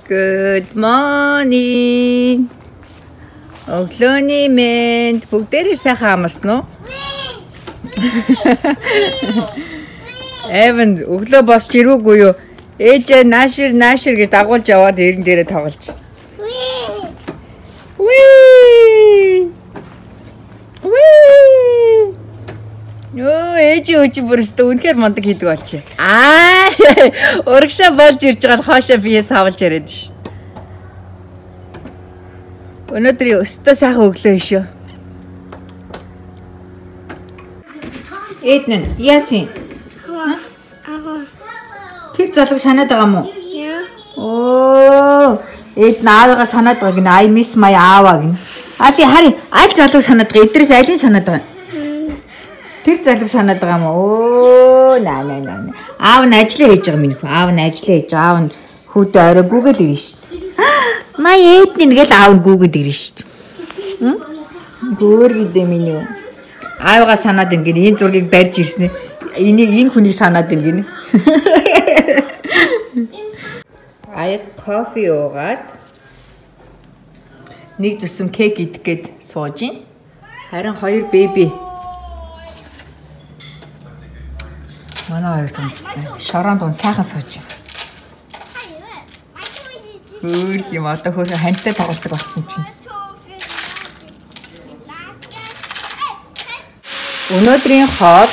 Good morning. Өглөөний мэнд бүгдээрээ сайхан амарсан уу? Эвэн өглөө босч ирвэгүй юу? Ээжээ наашир гэж дагуулж яваад эрен дээрээ тоглож. Йоо ээж бүрстэ үнэхээр мондөг хийдэг болчих. Урагшаа болж ирж байгаа л хоошоо бие савлж яриад ш. Өнөөдөр өстөө сайхан өглөө шүү. Эднэн яасан? Тэр залууг санаад байгаа мó? Оо, эднэ аавыгаа санаад байгааг нь I miss my ааваа гин. Али хари аль залууг санаад байгаа? Эдрээс алийг санаад байгаа? Тэр залууг санаад байгаа мó? Оо, наа. Аав нь ажиллаа хийж байгаа минь хүү. Аав нь ажиллаа хийж, аав нь хүүдээ орой гүгэл ирнэ шүү. Маа эднэ нэгэл аав нь гүгэд ирнэ шүү. Гөр гэдэг минь юу? Аавгаа санаад ингэн энэ зургийг барьж ирсэн. Энэ хүнийг санаад ингэн. Ая кофе уугаад нэг зүсэм кек идэх гээд сууж ин. Харин хоёр беби. Манай хоёр томцтой. Шорон дунд сайхан сууж ин. Өөр юм одоо хөрхө хантай тоглолтог болсон чинь. Өнөөдрийн хоол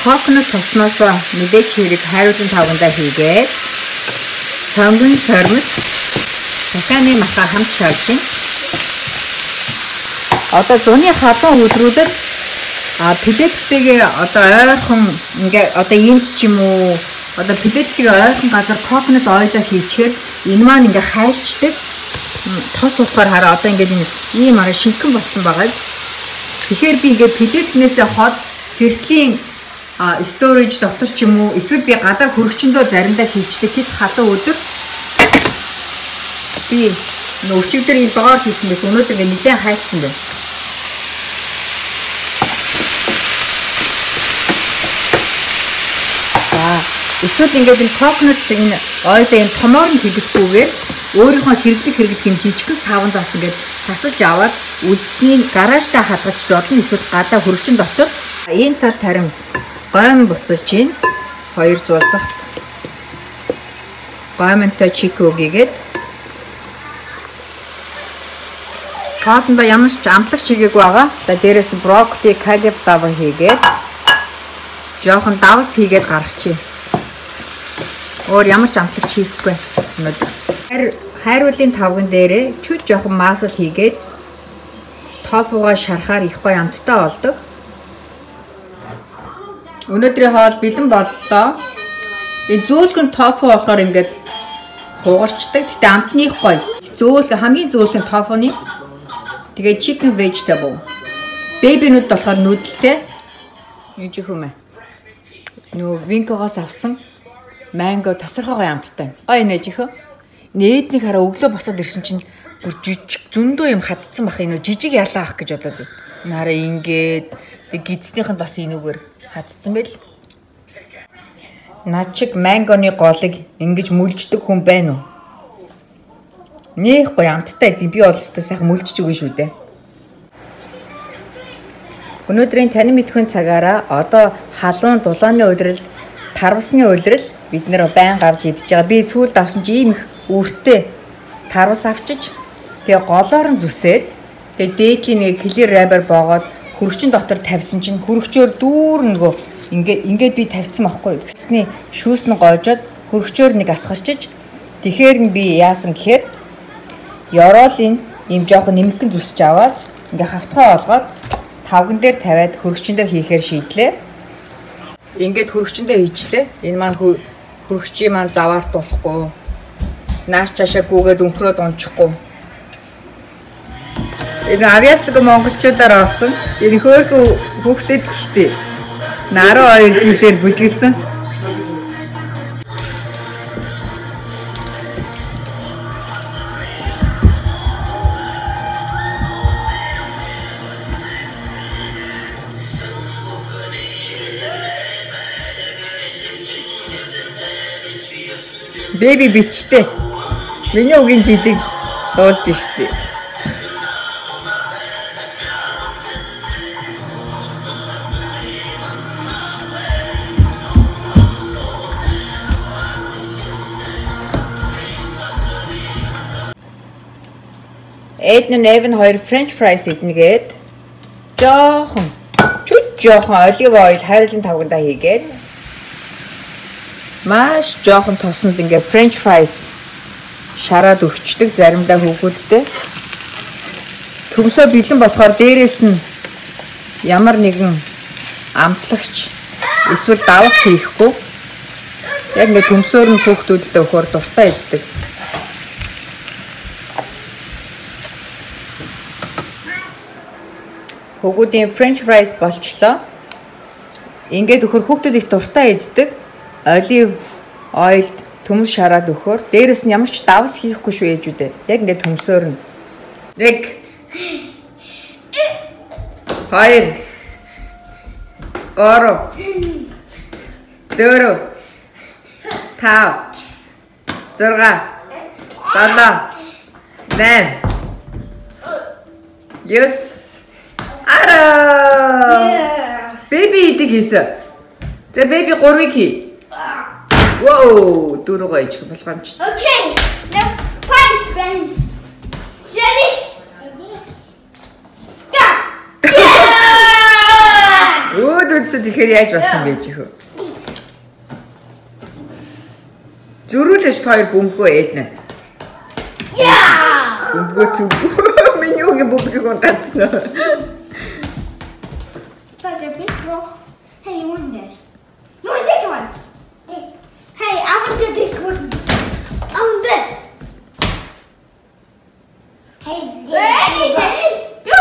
кокнот тосноос мэдээж хэрэг хайруулын тавгандаа хийгээд сонгон сормос таханы маха хамт шаажин. Одоо зуны хатан өдрүүдэд пилеттэйгээ одоо ойрхон ингээ одоо иймч ч юм уу одоо пилеттэйгээ ойрхон газар кокнот ойлоо хийчихээр энэ маань ингээ хайлчдаг тос болохоор хараа одоо ингээ ийм арай шинхэн болсон байгаа. Тэгэхээр би ингээ пилетнээсээ хол фертлийн storage дотор ч юм уу эсвэл би гадаа хөргөчөндөө заримдаа хийждэг хэд халуун өдөр би өчигдөр энэ доор хийснээс өнөөдөр ингээ нэлээд хайсан байна. Эсвэл ингээд энэ кокнот энэ ойлоо энэ томоор нь хийдэггүйгээр өөрийнхөө хэрэглэх юм жижигхэн савнд бас ингээд тасалж аваад үлдсэний гараажтаа хадгалж додно эсвэл гадаа хөргөчн дотор энэ тал тарин гойн буцалж ийн 2 зулзах гоймонтой чикогийгээд хоолндоо ямар ч амтлагч хийгээгүй байгаа. За дээрээс нь брокколи, калифлавер хийгээд жоохон давс хийгээд гаргачих. Өөр ямар ч амтлагч хийхгүй. Хайруулын тавган дээрээ чүд жоохон масл хийгээд тофугаа шарахаар их гоё амттай болдог. Өнөөдрийн хоол бэлэн боллоо. Энэ зөөлхөн тофу болохоор ингээд хугарчдаг. Гэтэ амтны их гоё. Хамгийн зөөлхөн тофуны. Тэгээ chicken vegetable. Бэбинүүд болохоор нүүдэлтэй. Юу ч юм бэ? Нөө винкогоос авсан манго тасархай амттай. Ой нээжихөө. Нээднийг хараа өглөө босоод ирсэн чинь бүр жижиг зөндөө юм хатцсан бах энэ жижиг ялаа ах гэж бодоод. Энэ хараа ингээд тэг гидснийх нь бас энүүгээр хатцсан байл. Наа чиг мангоны голыг ингэж мүлждэг хүн байна уу? Нэх гоё амттай би бол өстой сайхан мүлжиж өгнө шүү дээ. Өнөөдрийн танин мэдхүйн цагаараа одоо халуун дулааны улирал, тарвасны улирал бид нэр байнга авч идэж байгаа. Би сүүлд авсан чи ийм их үртэй тарвас авчиж тэгээ голоор нь зүсээд тэгээ дээдлийн нэг clear rubber боогоод хөргөчн дотор тавьсан чинь хөргөчөөр дүүр нөгөө ингээд би тавьсан байхгүй. Гэсний шүүс нь гоожоод хөргөчөөр нэг асгарчиж тэгэхээр нь би яасан гэхээр ёроолын ийм жоохон нэмэгэн зүсэж аваад ингээ хавтгай олгоод тавган дээр тавиад хөргөчөндөө хийхээр шийдлээ. Ингээд хөргөчөндөө хийчлээ. Энэ маань хөргөчийн маань заваарт болохгүй. Нааш чашаа гүгээд өнхрөөд унчихгүй. Энэ авьяастаг монголчуудаар авсан. Энэ хөөхөн хүүхдэд гэжтэй. 12 жилээр бүжгэлсэн. Бэби бичтэй. Миний үгийн жилиг дуулж штий. Эднэн Эвен хоёр French fries иднэгээд жоохон олив ойл хайрлын тавгандаа хийгээд маш жоохон тосонд ингээ French fries шараад өгчдөг заримдаа хүүхүүдтэй. Төмсөө бэлэн болохоор дээрээс нь ямар нэгэн амтлагч эсвэл давс хийхгүй. Яг ингээ төмсөөр нь хүүхдүүдтэй өгөхөөр дуртай иддэг. Хүүхдийн French fries болчлоо. Ингээд өхөр хүүхдүүд их дуртай иддэг. Олив ойл төмс шараад өгөхөөр дээрэс нь ямар ч давс хийхгүй шүү ээжүүдээ. Яг ингээд төмсөөр нь. 1 2 3 4 5 6 7 8 9 Baby идэг хийсэн. За baby 3-ыг хий. Wow, дөрөв ээжих болгоомж. Okay. Now punch Ben. Ready? Go. Өөдөөс тэгэхээр яаж болох юм бэ чихөө? Зүрүүлж хоёр бөмбөгөө эднэ. Yeah. Бөмбөгөө зүг. Миний үгийн бөмбөгөө гацсан. Hey, you want this? You want this one? This. Hey, I want the big one. I want this. Hey, ready, go!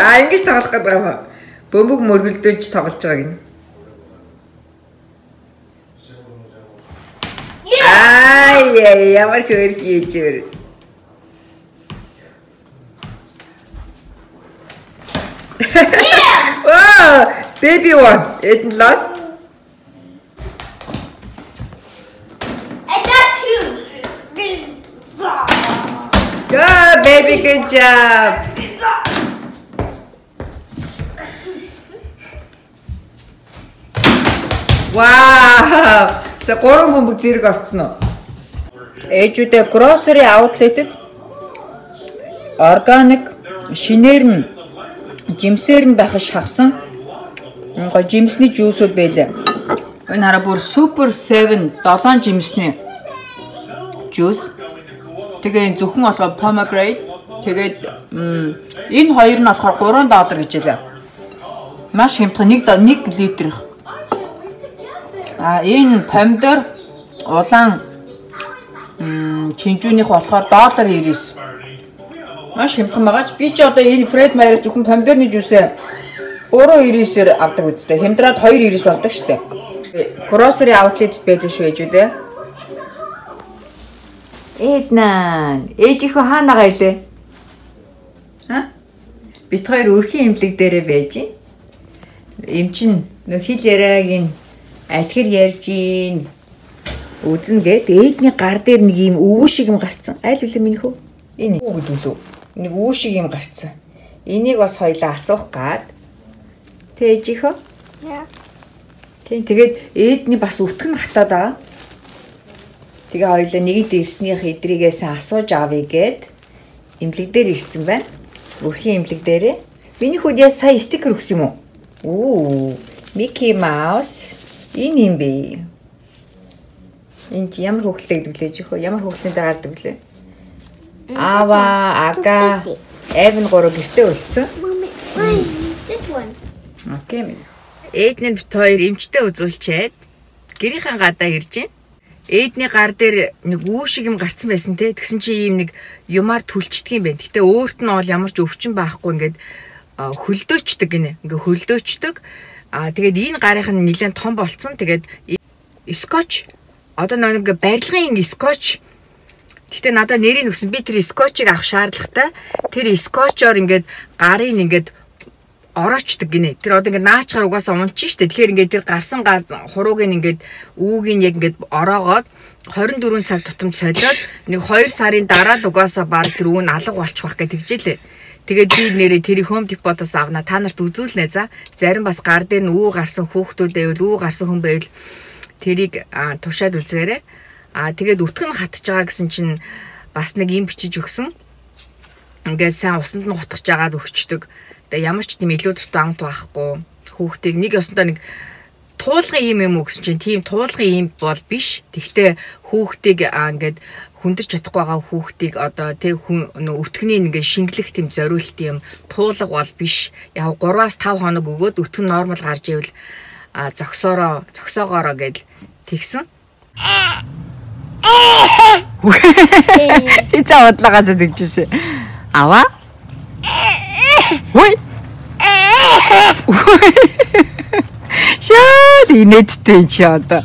Аа ингэж тоглох гэдэг юм. Бөмбөг мөргөлдүүлж тоглож байгаа гин. Ай, ямар хөрх ийжэр. Yeah! Oh, baby one. It lost. I got two. Good, baby. Good job. Wow. Sa гурван бөмбөг зэрэг орсон уу? Ээжүүдээ grocery outlet-д organic шинээр нь жимсээр нь байх шахсан гоо жимсний жуусууд байлаа. Энэ хараа бүр Super 7 жимсний жуус. Тэгээ зөвхөн болохоор pomegranate. Тэгээд энэ хоёр нь болохоор $3 гэж байлаа. Маш хямдхан 1 литрх. Энэ помидор улаан чинжүүнийх болохоор $1.99. Маш хямдхан байгаач. Би ч одоо энэ Fred Meyer зөвхөн помидорны жуусээ 3.99-ээр авдаг үстэй. Хямдраад 2.99 болдог штэ. Grocery outlet байдаг шүү ээжүүдээ. Эднаа. Ээжийнхөө хаанагаа илээ? Ха? Бит хоёр өрхийн имлэг дээрээ байж. Эмчин нөх хил яриаг ин альхэр ярьж ийн үзэн гээд ээдний гар дээр нэг юм өвөө шиг юм гарцсан. Айл үлээ минийх үү? Энэ үү гэдэг үү? Нэг өвөө шиг юм гарцсан. Энийг бас хоёлаа асуух гад. Тэжихөө? Яа. Тэгээд ээдний бас өтгөн хатаад байгаа. Тэгээ хоёлаа нэгэд ирснийх эдрийгээс асууж авъя гээд имлэг дээр ирсэн байна. Өрхийн имлэг дээрээ. Миний хүүд яа сая стикер өгсөн юм уу? Mickey Mouse. Энэ юм бэ? Энэ чи ямар хөвгөлтэй гэдэг лээ жихөө? Ямар хөвгөлтөнд гардаг лээ? Ава, ага. Эвен 3 гэртээ үлдсэн. This one. Окей. Эдний бит хоёр эмчтэй үзүүлчихэд гэрийнхэн гадаа ирж байна. Эдний гар дээр нэг үү шиг юм гарцсан байсан те. Тэгсэн чи ийм нэг юмар түлчдэг юм байна. Гэтэ өөрт нь бол ямар ч өвчин байхгүй ингээд хөлдөөчдөг гинэ. Ингээ хөлдөөчдөг. Тэгээд энэ гарынх нь нэлээд том болцсон. Тэгээд скотч одоо нэг барилгын скотч. Гэтэ надад нэрийг өгсөн. Би тэр скотчийг авах шаардлагатай. Тэр скотчоор ингээд гарын ингээд ороочдөг гинэ. Тэр одоо ингээд наачаар угаасаа унчих штэ. Тэгэхээр ингээд тэр гарсан хурууг ингээд үүгийн яг ингээд ороогоод 24 цаг тутамд солиод нэг 2 сарын дараа л угаасаа баг тэр үүн алга болчих واخ гэж тэгжээлээ. Тэгээд би нэрээ тэрийг Home Depot-оос авна. Та нарт үзүүлнэ за. Зарим бас гар дээр нь үү гарсан хүүхдүүд байвал үү гарсан хүн байвал тэрийг тушаад үзээрэй. Тэгээд өтгөн хатж байгаа гэсэн чинь бас нэг юм бичиж өгсөн. Ингээд сайн усанд нь гутгаж жагаад өгчдөг. Тэгээ ямар ч тийм илүү дутуу амт байхгүй. Хүүхдийг нэг ёсондоо нэг туулгын юм өгсөн чинь тийм туулгын юм бол биш. Тэгтээ хүүхдийг ингээд хүндэрч чадахгүй байгаа хүүхдийг одоо тэг өтгөний ингээд шингэлэх тийм зориулт юм туулга бол биш. Яг 3-5 хоног өгөөд өтгөн нормал гарч ивэл зогсоогоороо гэж тэгсэн. Хизээ удлагаас тэгжсэн. Аваа. Хой. Шаа инээдтэй чи одоо.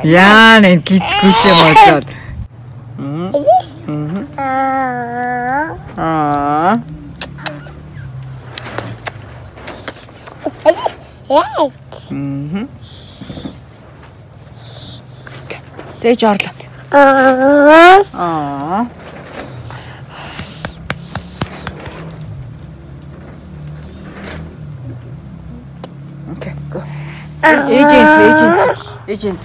Яа нэг гизгүй юм болоод. Тэгж орлоо. Okay, go. Agent.